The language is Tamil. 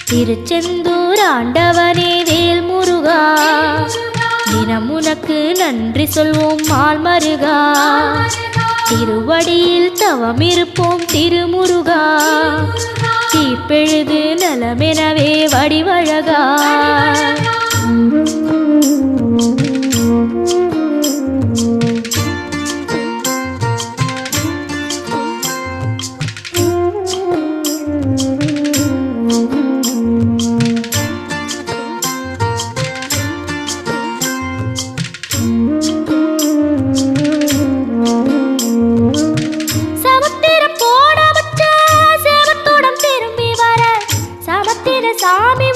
திருச்செந்தூர் ஆண்டவனே வேல் முருகா, தினம் உனக்கு நன்றி சொல்வோம் மால் மருகா. திருவடியில் தவம் இருப்போம் திருமுருகா, தீப்பெழுது நலமெனவே வடிவழகா. சாமி